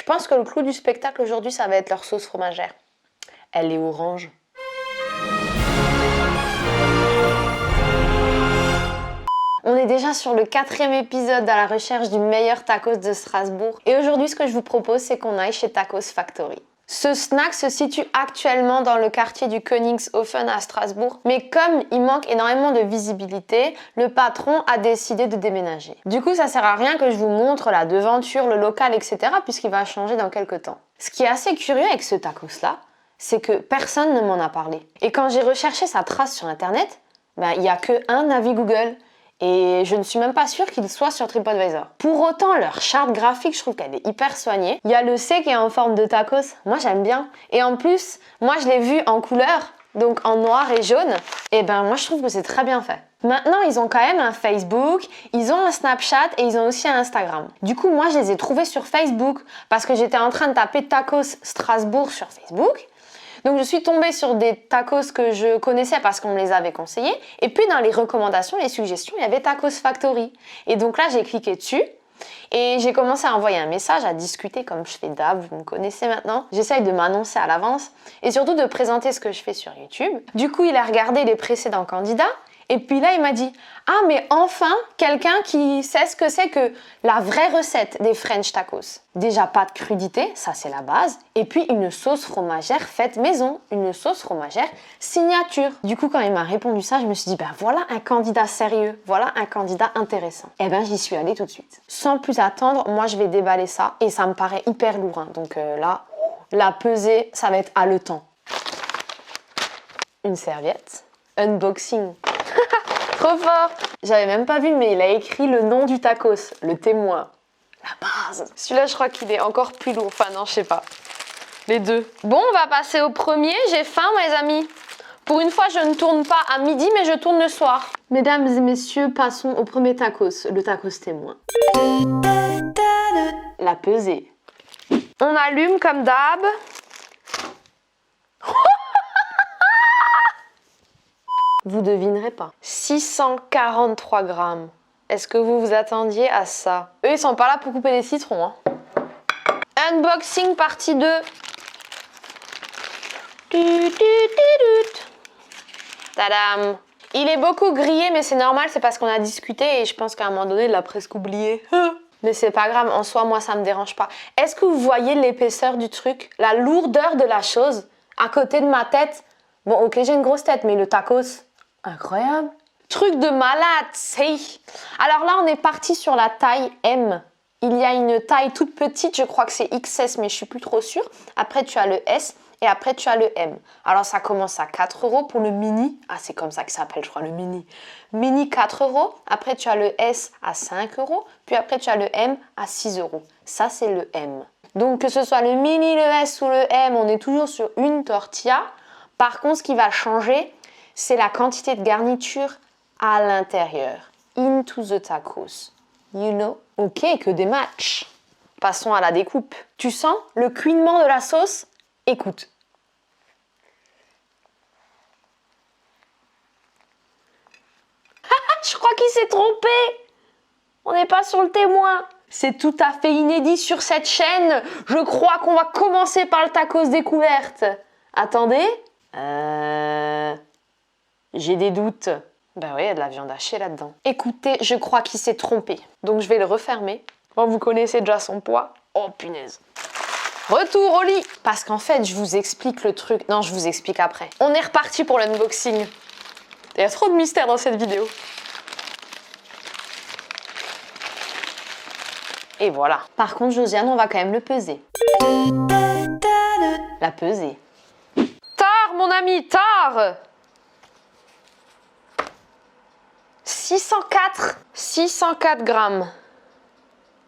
pense que le clou du spectacle aujourd'hui, ça va être leur sauce fromagère. Elle est orange. On est déjà sur le 4e épisode à la recherche du meilleur tacos de Strasbourg. Et aujourd'hui, ce que je vous propose, c'est qu'on aille chez Tacos Factory. Ce snack se situe actuellement dans le quartier du Königshofen à Strasbourg, mais comme il manque énormément de visibilité, le patron a décidé de déménager. Du coup, ça sert à rien que je vous montre la devanture, le local, etc. puisqu'il va changer dans quelques temps. Ce qui est assez curieux avec ce tacos-là, c'est que personne ne m'en a parlé. Et quand j'ai recherché sa trace sur internet, il n'y a qu'un avis Google. Et je ne suis même pas sûre qu'il soit sur TripAdvisor. Pour autant, leur charte graphique, je trouve qu'elle est hyper soignée. Il y a le C qui est en forme de tacos. Moi, j'aime bien. Et en plus, moi, je l'ai vu en couleur, donc en noir et jaune. Et moi, je trouve que c'est très bien fait. Maintenant, ils ont quand même un Facebook, ils ont un Snapchat et ils ont aussi un Instagram. Du coup, moi, je les ai trouvés sur Facebook parce que j'étais en train de taper Tacos Strasbourg sur Facebook. Donc je suis tombée sur des tacos que je connaissais parce qu'on me les avait conseillés. Et puis dans les recommandations, les suggestions, il y avait Tacos Factory. Et donc là, j'ai cliqué dessus et j'ai commencé à envoyer un message, à discuter comme je fais d'hab, vous me connaissez maintenant. J'essaye de m'annoncer à l'avance et surtout de présenter ce que je fais sur YouTube. Du coup, il a regardé les précédents candidats. Et puis là, il m'a dit « Ah, mais enfin, quelqu'un qui sait ce que c'est que la vraie recette des French tacos. » Déjà, pas de crudité, ça c'est la base. Et puis, une sauce fromagère faite maison, une sauce fromagère signature. Du coup, quand il m'a répondu ça, je me suis dit « voilà un candidat sérieux, voilà un candidat intéressant. » Et j'y suis allée tout de suite. Sans plus attendre, moi je vais déballer ça et ça me paraît hyper lourd. Hein. Donc là, la pesée, ça va être haletant. Une serviette. Unboxing. Trop fort! J'avais même pas vu, mais il a écrit le nom du tacos, le témoin. La base. Celui-là, je crois qu'il est encore plus lourd. Enfin, non, je sais pas. Les deux. Bon, on va passer au premier. J'ai faim, mes amis. Pour une fois, je ne tourne pas à midi, mais je tourne le soir. Mesdames et messieurs, passons au premier tacos, le tacos témoin. La pesée. On allume comme d'hab. Vous devinerez pas. 643 grammes. Est-ce que vous vous attendiez à ça? Eux, ils sont pas là pour couper des citrons. Hein. Unboxing partie 2. Tadam! Il est beaucoup grillé, mais c'est normal, c'est parce qu'on a discuté et je pense qu'à un moment donné, il l'a presque oublié. Mais c'est pas grave, en soi, moi, ça me dérange pas. Est-ce que vous voyez l'épaisseur du truc? La lourdeur de la chose à côté de ma tête? Bon, ok, j'ai une grosse tête, mais le tacos... Incroyable. Truc de malade, c'est. Alors là, on est parti sur la taille M. Il y a une taille toute petite, je crois que c'est XS, mais je suis plus trop sûre. Après, tu as le S et après, tu as le M. Alors, ça commence à 4 € pour le mini. Ah, c'est comme ça que ça s'appelle, je crois, le mini. Mini, 4 €. Après, tu as le S à 5 €. Puis après, tu as le M à 6 €. Ça, c'est le M. Donc, que ce soit le mini, le S ou le M, on est toujours sur une tortilla. Par contre, ce qui va changer, c'est la quantité de garniture à l'intérieur. Into the tacos. You know? Ok, que des matchs. Passons à la découpe. Tu sens le cuinement de la sauce? Écoute. Je crois qu'il s'est trompé. On n'est pas sur le témoin. C'est tout à fait inédit sur cette chaîne. Je crois qu'on va commencer par le tacos découverte. Attendez. J'ai des doutes. Oui, il y a de la viande hachée là-dedans. Écoutez, je crois qu'il s'est trompé. Donc je vais le refermer. Bon, vous connaissez déjà son poids. Oh, punaise. Retour au lit. Parce qu'en fait, je vous explique le truc. Non, je vous explique après. On est reparti pour l'unboxing. Il y a trop de mystère dans cette vidéo. Et voilà. Par contre, Josiane, on va quand même le peser. La peser. Tard, mon ami, tard! 604 grammes.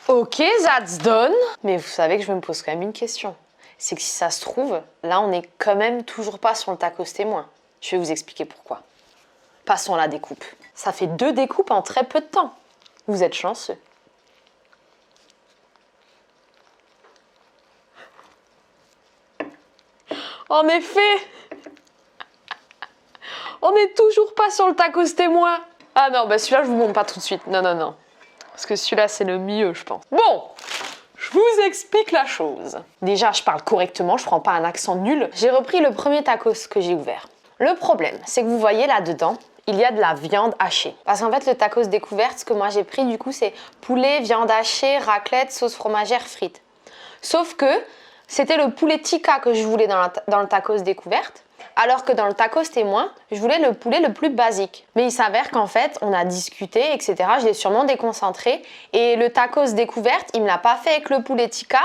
Ok, that's done. Mais vous savez que je me pose quand même une question. C'est que si ça se trouve, là on n'est quand même toujours pas sur le tacos témoin. Je vais vous expliquer pourquoi. Passons à la découpe. Ça fait 2 découpes en très peu de temps. Vous êtes chanceux. En effet, on n'est toujours pas sur le tacos témoin. Ah non, celui-là, je vous montre pas tout de suite. Non. Parce que celui-là, c'est le mieux, je pense. Bon, je vous explique la chose. Déjà, je parle correctement, je prends pas un accent nul. J'ai repris le premier tacos que j'ai ouvert. Le problème, c'est que vous voyez là-dedans, il y a de la viande hachée. Parce qu'en fait, le tacos découverte, ce que moi j'ai pris du coup, c'est poulet, viande hachée, raclette, sauce fromagère, frites. Sauf que c'était le poulet tikka que je voulais dans le tacos découverte. Alors que dans le tacos témoin, je voulais le poulet le plus basique. Mais il s'avère qu'en fait, on a discuté, etc. Je l'ai sûrement déconcentré. Et le tacos découverte, il me l'a pas fait avec le poulet tikka.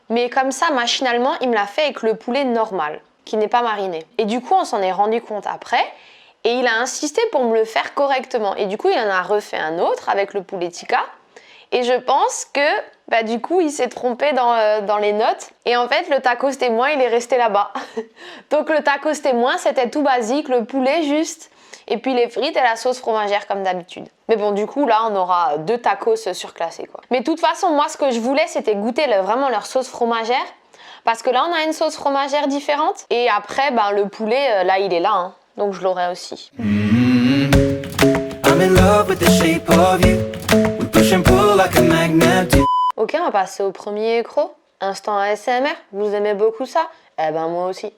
Mais comme ça, machinalement, il me l'a fait avec le poulet normal, qui n'est pas mariné. Et du coup, on s'en est rendu compte après. Et il a insisté pour me le faire correctement. Et du coup, il en a refait un autre avec le poulet tikka. Et je pense que du coup, il s'est trompé dans les notes. Et en fait, le tacos témoin, il est resté là-bas. Donc le tacos témoin, c'était tout basique, le poulet juste. Et puis les frites et la sauce fromagère comme d'habitude. Mais bon, du coup, là, on aura 2 tacos surclassés, quoi. Mais de toute façon, moi, ce que je voulais, c'était goûter vraiment leur sauce fromagère. Parce que là, on a une sauce fromagère différente. Et après, le poulet, là, il est là. Hein. Donc je l'aurai aussi. I'm in love with the shape of you. We push and pull like a magnet. Ok, on va passer au premier écro. Instant ASMR. Vous aimez beaucoup ça? Eh ben moi aussi.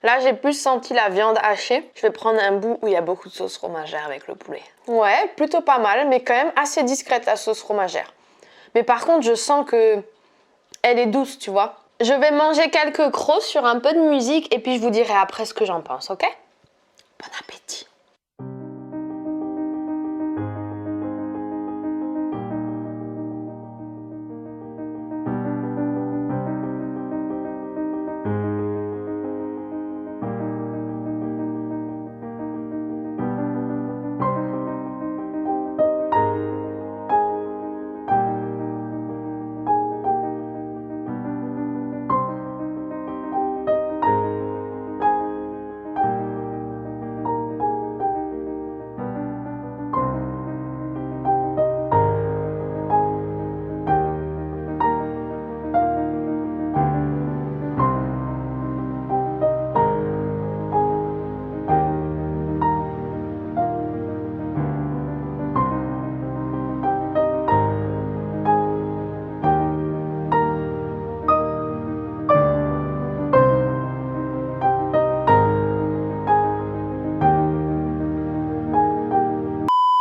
Là, j'ai plus senti la viande hachée. Je vais prendre un bout où il y a beaucoup de sauce fromagère avec le poulet. Ouais, plutôt pas mal, mais quand même assez discrète la sauce fromagère. Mais par contre, je sens que elle est douce, tu vois. Je vais manger quelques crocs sur un peu de musique et puis je vous dirai après ce que j'en pense, ok? Bon appétit!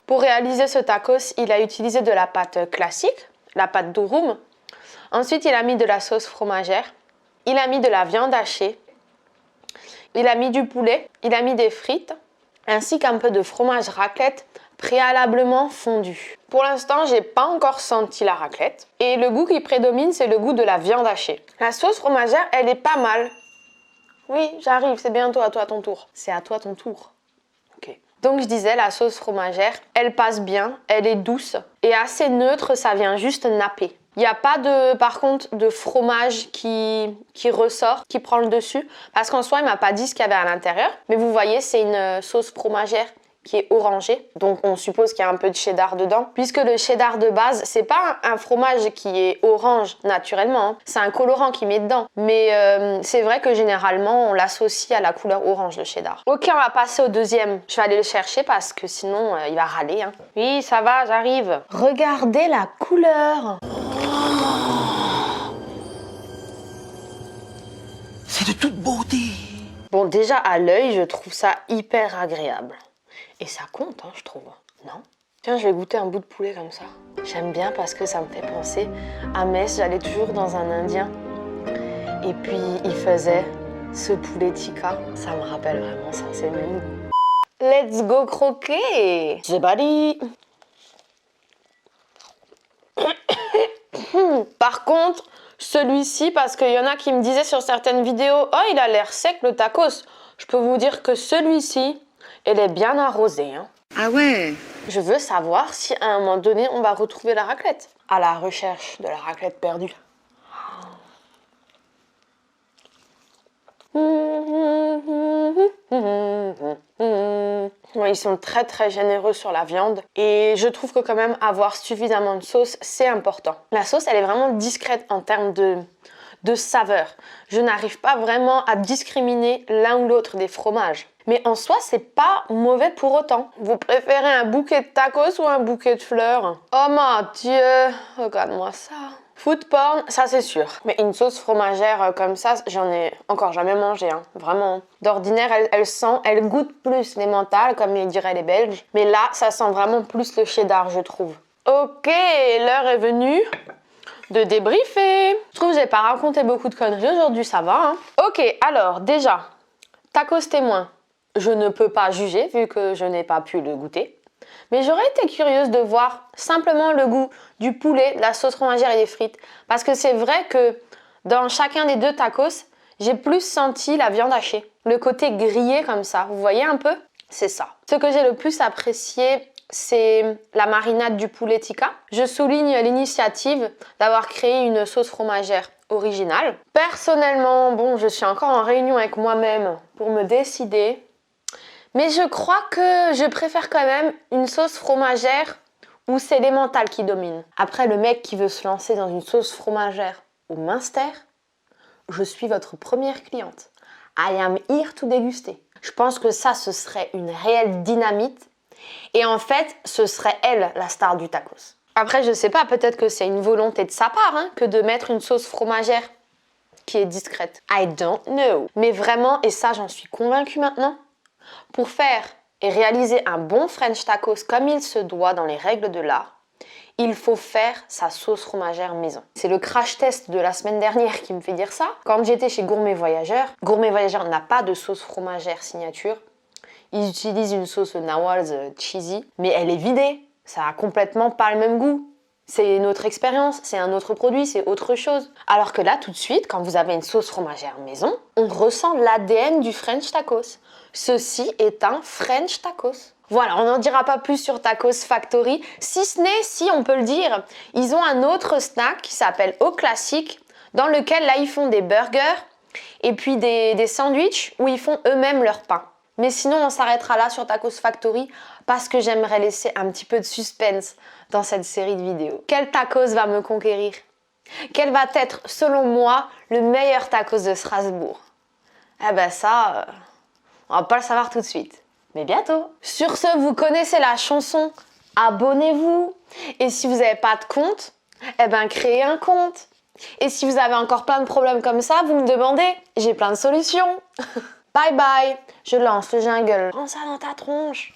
Pour réaliser ce tacos, il a utilisé de la pâte classique, la pâte durum. Ensuite, il a mis de la sauce fromagère. Il a mis de la viande hachée. Il a mis du poulet. Il a mis des frites, ainsi qu'un peu de fromage raclette préalablement fondu. Pour l'instant, j'ai pas encore senti la raclette. Et le goût qui prédomine, c'est le goût de la viande hachée. La sauce fromagère, elle est pas mal. Oui, j'arrive, c'est bientôt à toi ton tour. C'est à toi ton tour. Ok. Donc je disais, la sauce fromagère, elle passe bien, elle est douce et assez neutre, ça vient juste napper. Il n'y a pas par contre de fromage qui ressort, qui prend le dessus, parce qu'en soi, il m'a pas dit ce qu'il y avait à l'intérieur. Mais vous voyez, c'est une sauce fromagère qui est orangée, donc on suppose qu'il y a un peu de cheddar dedans, puisque le cheddar de base, c'est pas un fromage qui est orange naturellement, hein. C'est un colorant qui met dedans, mais c'est vrai que généralement on l'associe à la couleur orange, le cheddar. Ok, on va passer au deuxième, je vais aller le chercher parce que sinon il va râler, hein. Oui, ça va, j'arrive. Regardez la couleur. C'est de toute beauté. Bon, déjà à l'œil, je trouve ça hyper agréable. Et ça compte, hein, je trouve. Non? Tiens, je vais goûter un bout de poulet comme ça. J'aime bien parce que ça me fait penser à Metz. J'allais toujours dans un Indien. Et puis, il faisait ce poulet tikka. Ça me rappelle vraiment ça, c'est le même goût. Let's go croquer! C'est parti! Par contre, celui-ci, parce qu'il y en a qui me disaient sur certaines vidéos « Oh, il a l'air sec le tacos !» Je peux vous dire que celui-ci, elle est bien arrosée. Hein. Ah ouais? Je veux savoir si à un moment donné, on va retrouver la raclette. À la recherche de la raclette perdue. Ils sont très très généreux sur la viande. Et je trouve que quand même avoir suffisamment de sauce, c'est important. La sauce, elle est vraiment discrète en termes de de saveur. Je n'arrive pas vraiment à discriminer l'un ou l'autre des fromages. Mais en soi, c'est pas mauvais pour autant. Vous préférez un bouquet de tacos ou un bouquet de fleurs? Oh mon Dieu, regarde-moi ça. Food porn, ça c'est sûr. Mais une sauce fromagère comme ça, j'en ai encore jamais mangé, hein. Vraiment. D'ordinaire, elle goûte plus les mentales, comme les diraient les Belges. Mais là, ça sent vraiment plus le cheddar, je trouve. Ok, l'heure est venue de débriefer. Je trouve que j'ai pas raconté beaucoup de conneries aujourd'hui, ça va, hein. Ok, alors déjà, tacos témoin. Je ne peux pas juger vu que je n'ai pas pu le goûter. Mais j'aurais été curieuse de voir simplement le goût du poulet, de la sauce fromagère et des frites. Parce que c'est vrai que dans chacun des deux tacos, j'ai plus senti la viande hachée. Le côté grillé comme ça, vous voyez un peu? C'est ça. Ce que j'ai le plus apprécié, c'est la marinade du poulet tikka. Je souligne l'initiative d'avoir créé une sauce fromagère originale. Personnellement, bon, je suis encore en réunion avec moi-même pour me décider. Mais je crois que je préfère quand même une sauce fromagère où c'est l'emmental qui domine. Après, le mec qui veut se lancer dans une sauce fromagère au Munster, je suis votre première cliente. I am here to déguster. Je pense que ça, ce serait une réelle dynamite. Et en fait, ce serait elle, la star du tacos. Après, je sais pas, peut-être que c'est une volonté de sa part, hein, que de mettre une sauce fromagère qui est discrète. I don't know. Mais vraiment, et ça, j'en suis convaincue maintenant, pour faire et réaliser un bon French tacos comme il se doit dans les règles de l'art, il faut faire sa sauce fromagère maison. C'est le crash test de la semaine dernière qui me fait dire ça. Quand j'étais chez Gourmet Voyageur n'a pas de sauce fromagère signature. Ils utilisent une sauce Nawal's cheesy, mais elle est vidée. Ça a complètement pas le même goût. C'est notre expérience, c'est un autre produit, c'est autre chose. Alors que là, tout de suite, quand vous avez une sauce fromagère maison, on ressent l'ADN du French tacos. Ceci est un French tacos. Voilà, on n'en dira pas plus sur Tacos Factory, si ce n'est, si on peut le dire, ils ont un autre snack qui s'appelle Au Classique, dans lequel là ils font des burgers et puis des sandwichs où ils font eux-mêmes leur pain. Mais sinon, on s'arrêtera là sur Tacos Factory parce que j'aimerais laisser un petit peu de suspense dans cette série de vidéos. Quel tacos va me conquérir? Quel va être, selon moi, le meilleur tacos de Strasbourg? Eh ben ça, on va pas le savoir tout de suite, mais bientôt. Sur ce, vous connaissez la chanson, abonnez-vous. Et si vous n'avez pas de compte, eh ben créez un compte. Et si vous avez encore plein de problèmes comme ça, vous me demandez, j'ai plein de solutions. Bye bye, je lance le jingle. Prends ça dans ta tronche.